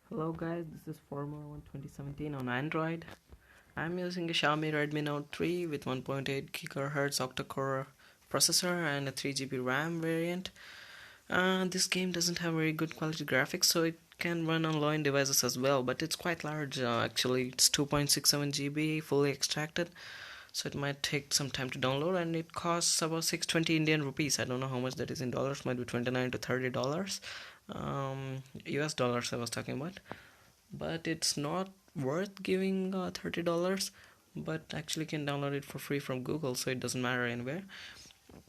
Hello guys, this is Formula 1 2017 on Android. I'm using a Xiaomi Redmi Note 3 with 1.8 GHz octa-core processor and a 3 GB RAM variant. This game doesn't have very good quality graphics, so it can run on low-end devices as well, but it's quite large actually. It's 2.67 GB fully extracted, so it might take some time to download, and it costs about 620 Indian rupees. I don't know how much that is in dollars, might be 29 to $30. US dollars I was talking about, but it's not worth giving $30, but actually can download it for free from Google, so it doesn't matter anywhere.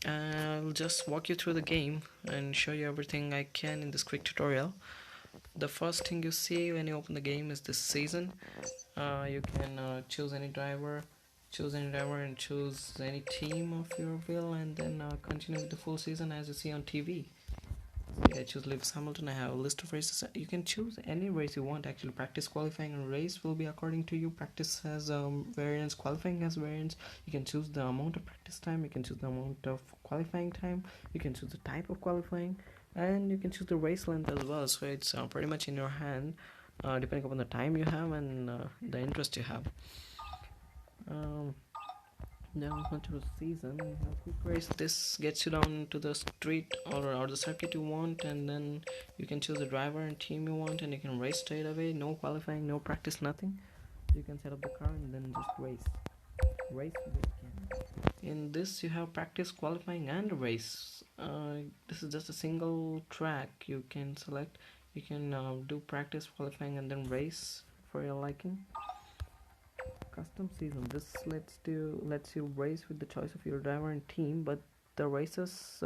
I'll just walk you through the game and show you everything I can in this quick tutorial. The first thing you see when you open the game is this season. You can choose any driver and choose any team of your will, and then continue with the full season as you see on TV. I choose Lewis Hamilton. I have a list of races. You can choose any race you want. Actually, practice, qualifying, and race will be according to you. Practice has variants, qualifying has variants. You can choose the amount of practice time. You can choose the amount of qualifying time. You can choose the type of qualifying, and you can choose the race length as well. So it's pretty much in your hand, depending upon the time you have and the interest you have. Now onto the season, you have quick race. This gets you down to the street or the circuit you want, and then you can choose the driver and team you want, and you can race straight away. No qualifying, no practice, nothing. You can set up the car and then just race the weekend. In this you have practice, qualifying, and race. This is just a single track you can select. You can do practice, qualifying, and then race for your liking. Custom season, this lets you race with the choice of your driver and team, but the races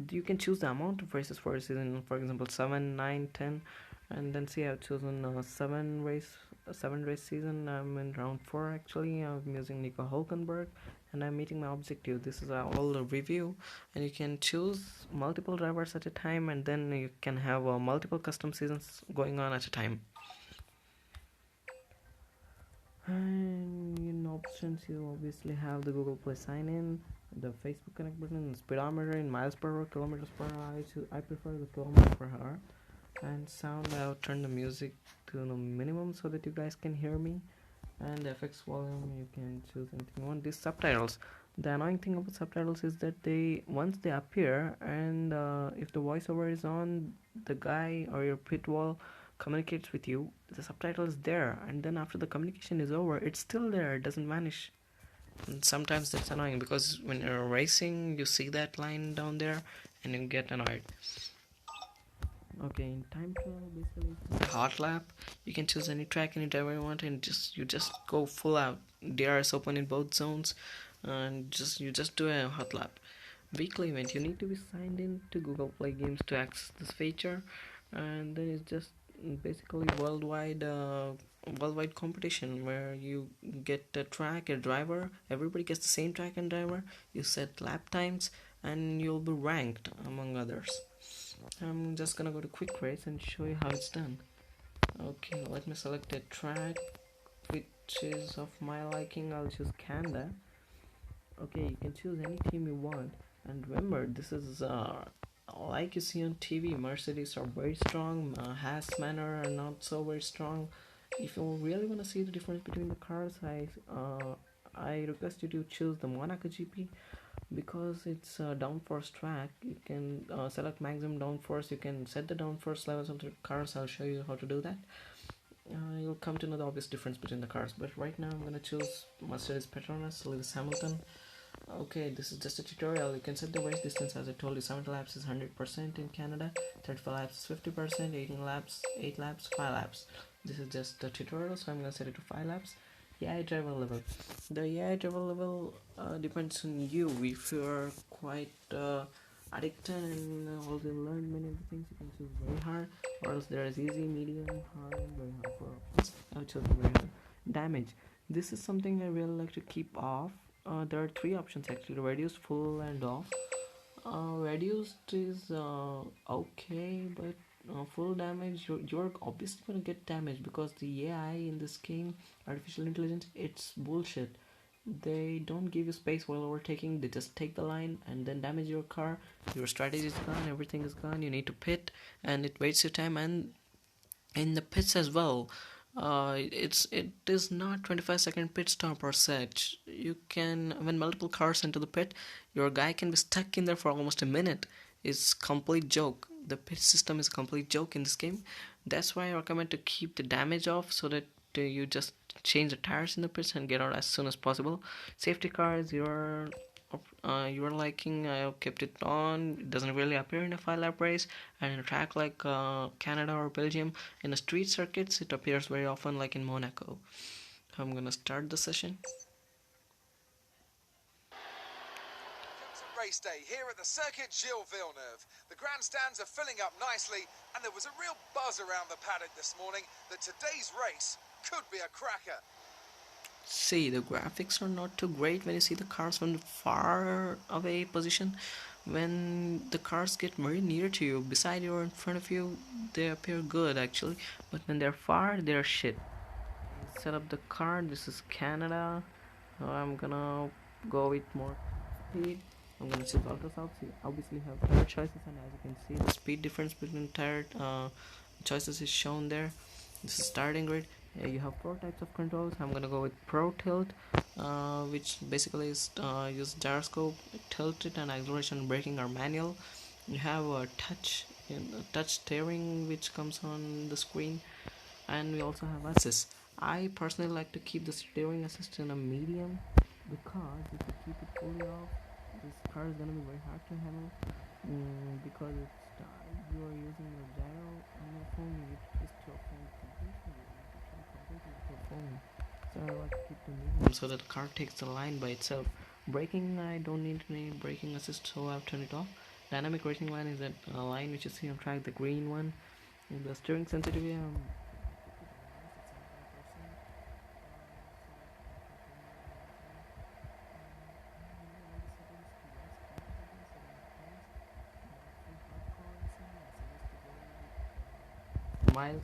you can choose the amount of races for a season. For example, 7, 9, 10, and then see I've chosen a 7 race season. I'm in round 4 actually. I'm using Nico Hulkenberg and I'm meeting my objective. This is all the review, and you can choose multiple drivers at a time, and then you can have multiple custom seasons going on at a time. And in options, you obviously have the Google Play sign in, the Facebook connect button, the speedometer in miles per hour, kilometers per hour. I prefer the kilometer per hour. And sound, I'll turn the music to the minimum so that you guys can hear me. And the FX volume, you can choose anything you want. These subtitles, the annoying thing about subtitles is that once they appear, and if the voiceover is on, the guy or your pit wall communicates with you, the subtitle is there, and then after the communication is over, it's still there, it doesn't vanish. And sometimes that's annoying, because when you're racing you see that line down there and you get annoyed. Okay, in time trial, basically it's a hot lap. You can choose any track, any driver you want, and you just go full out. DRS open in both zones, and you just do a hot lap. Weekly event, you need to be signed in to Google Play Games to access this feature, and then it's just basically worldwide competition where you get a track, a driver, everybody gets the same track and driver. You set lap times and you'll be ranked among others. I'm just gonna go to quick race and show you how it's done. Okay, let me select a track which is of my liking. I'll choose Canada. Okay, you can choose any team you want, and remember, this is like you see on TV. Mercedes are very strong, Haas, Manor are not so very strong. If you really want to see the difference between the cars, I request you to choose the Monaco GP, because it's a downforce track. You can select maximum downforce. You can set the downforce levels of the cars. I'll show you how to do that. You'll come to know the obvious difference between the cars, but right now I'm gonna choose Mercedes Petronas, Lewis Hamilton. Okay, this is just a tutorial. You can set the race distance. As I told you, 70 laps is 100% in Canada, 35 laps is 50%, 18 laps 8 laps, 5 laps. This is just a tutorial, so I'm gonna set it to 5 laps. AI driver level. The AI driver level depends on you. If you're quite addicted and already learned many of the things, you can choose very hard, or else there is easy, medium, hard, and very hard. For options, I'll choose very hard. Damage. This is something I really like to keep off. There are 3 options actually: reduced, full, and off. Reduced is okay, but full damage, you're obviously gonna get damage, because the AI in this game, artificial intelligence, it's bullshit. They don't give you space while overtaking. They just take the line and then damage your car. Your strategy is gone, everything is gone. You need to pit, and it wastes your time. And in the pits as well. It is not 25-second pit stop or such. You can, when multiple cars into the pit, your guy can be stuck in there for almost a minute. It's complete joke. The pit system is a complete joke in this game. That's why I recommend to keep the damage off, so that you just change the tires in the pits and get out as soon as possible. Safety cars, your liking, I have kept it on. It doesn't really appear in a 5 lap race, and in a track like Canada or Belgium, in the street circuits, it appears very often, like in Monaco. I'm gonna start the session. Race day here at the Circuit Gilles Villeneuve. The grandstands are filling up nicely, and there was a real buzz around the paddock this morning that today's race could be a cracker. See, the graphics are not too great when you see the cars from the far away position. When the cars get very near to you, beside you or in front of you, they appear good actually. But when they're far, they're shit. Set up the car. This is Canada. I'm gonna go with more speed. I'm gonna choose ultra soft. So you obviously have tire choices, and as you can see, the speed difference between tire choices is shown there. This is starting grid. You have 4 types of controls. I'm gonna go with Pro Tilt, which basically is use gyroscope, tilt it, and acceleration and braking are manual. You have a touch steering, which comes on the screen, and we also have assist. I personally like to keep the steering assist in a medium, because if you keep it fully off, this car is gonna be very hard to handle. Because you are using your gyro on your phone, you need to twist your phone completely. You need to try completely with your phone. So I like to keep the medium so that the car takes the line by itself. Braking, I don't need any braking assist, so I've turned it off. Dynamic braking line is that line which you see on track, the green one. And the steering sensitivity, miles.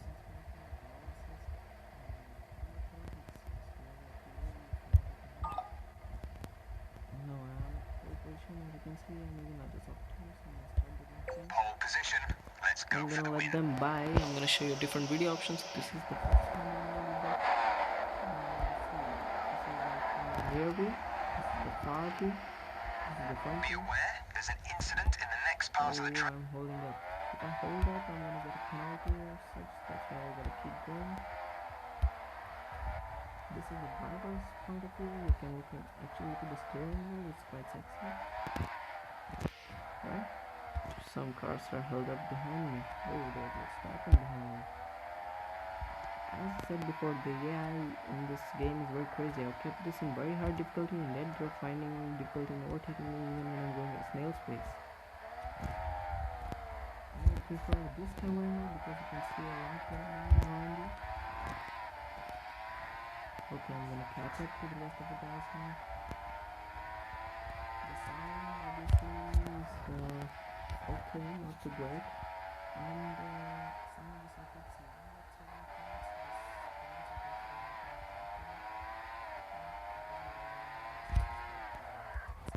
No, I'm pole position, as you can see. I'm using other software, so I'm gonna start the game. Pole position. Let's go. I'm gonna let them buy. I'm gonna show you different video options. This is the first one I'm gonna do that. This is like rear view. This is the far view. This is the front Be view. aware, there's an incident in the next part of the track. I'm holding up. If I hold up, I'm gonna get a penalty or such. That's why I gotta keep going. This is the driver's point of view. You can actually look at the steering wheel. It's quite sexy, right? Some cars are held up behind me. Oh, there's a stopping behind me. As I said before, the AI in this game is very crazy. I've kept this in very hard difficulty, and yet they're finding difficulty in overtaking me even when I'm going at snail's pace. I prefer this camera because you can see a lot around you. Okay, I'm gonna catch up to the rest of the guys now. The sound obviously is okay, not too great, and some of the circuits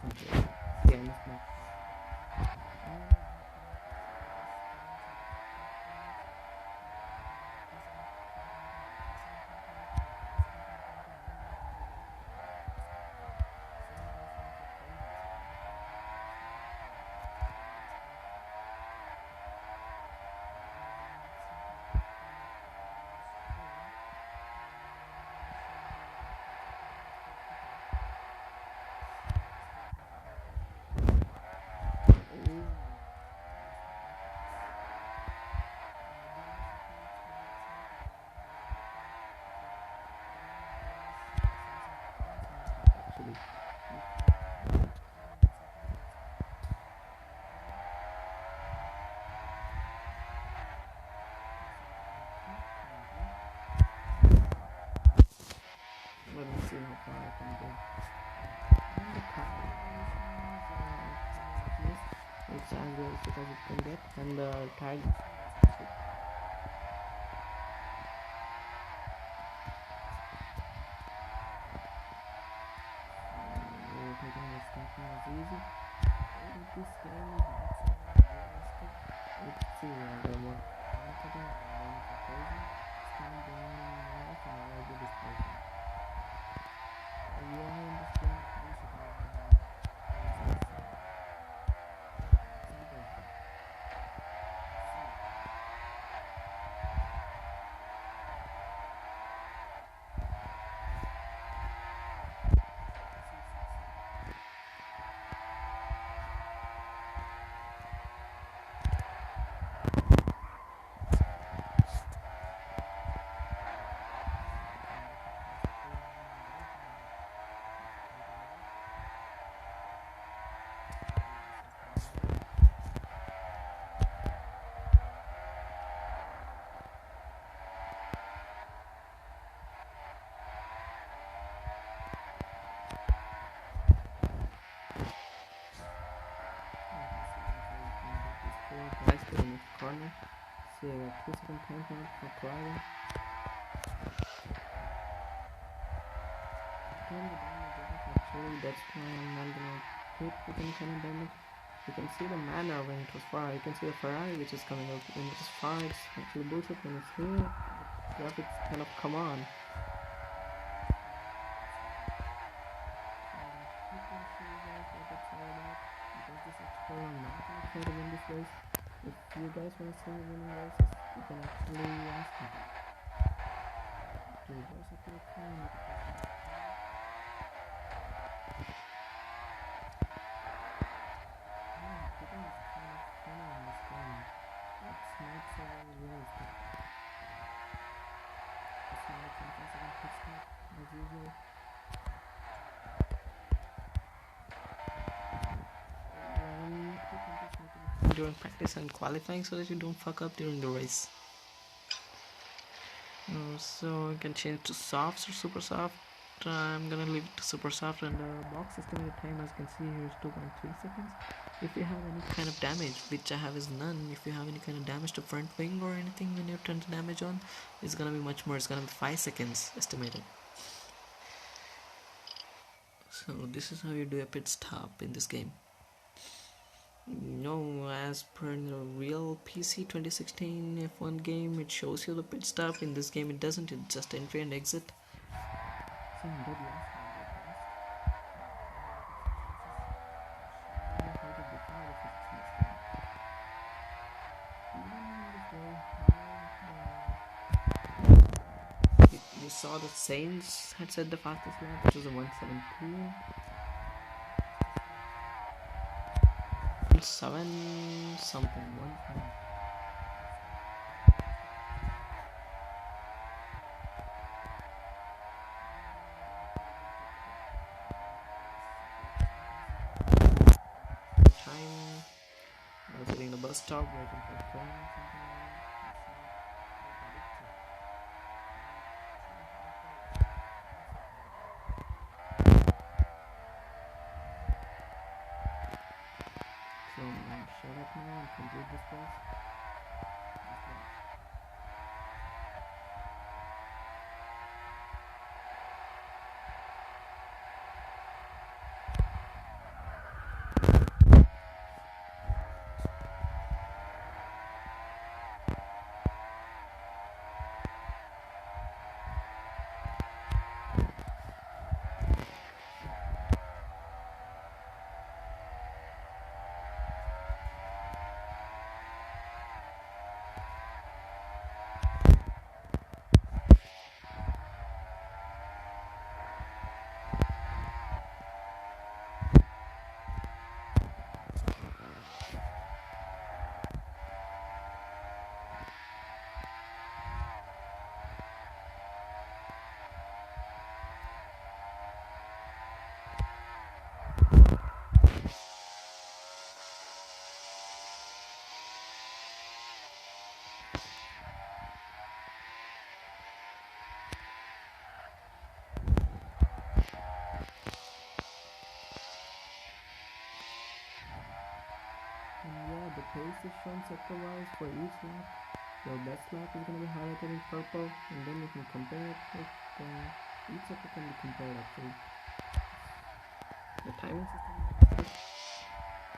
okay. See, I missed my actually. Let me see how far I can go. And the tire yes, it's as realistic as it can get, and the tag. Overtaking this thing was easy. This game is not so realistic. Let's see, I got more confident and then crazy. see, I got 2 second time count for driving. Actually, that's why I'm not gonna hit with any kind of damage. You can see the manner when it was far. You can see the Ferrari which is coming out when it is far. It's actually bullshit when it's here. The graphics kind of come on. Try to win this race. If you guys want to see me winning races, you can actually ask me. Okay, there's a good time. During practice and qualifying so that you don't fuck up during the race. So you can change to soft or super soft. I'm gonna leave it to super soft, and the box estimated time, as you can see here, is 2.3 seconds. If you have any kind of damage, which I have is none, if you have any kind of damage to front wing or anything when you turn the damage on, it's gonna be much more. It's gonna be 5 seconds estimated. So this is how you do a pit stop in this game. No, as per the real PC 2016 F1 game, it shows you the pit stop. In this game, it doesn't. It's just entry and exit. So I'm dead last. You saw the Saints had set the fastest lap, which was a 117. 7 something 1. Time I was sitting in the bus stop waiting for a train or something. So shut up now and complete this place. The pace is shown sector-wise for each lap. Your best lap is going to be highlighted in purple, and then you can compare it with each sector can be compared actually. The timing system is not,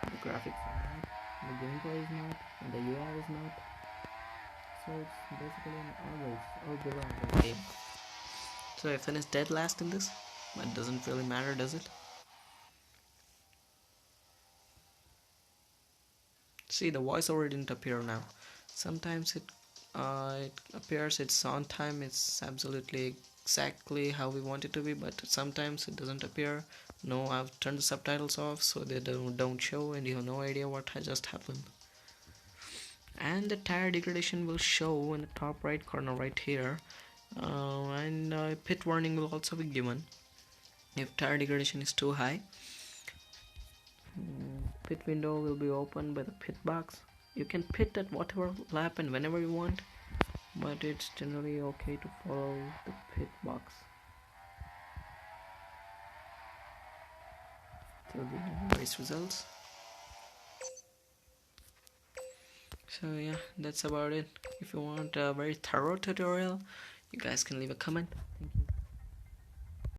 the graphics are not, the gameplay is not, and the UI is not. So it's basically an average or below average game. So I finished dead last in this, but it doesn't really matter, does it? See, the voiceover didn't appear now. Sometimes it appears, it's on time, it's absolutely exactly how we want it to be, but sometimes it doesn't appear. No, I've turned the subtitles off so they don't show and you have no idea what has just happened. And the tire degradation will show in the top right corner right here, and pit warning will also be given if tire degradation is too high. Pit window will be opened by the pit box. You can pit at whatever lap and whenever you want, but it's generally okay to follow the pit box. So the race results. So yeah, that's about it. If you want a very thorough tutorial, you guys can leave a comment. Thank you.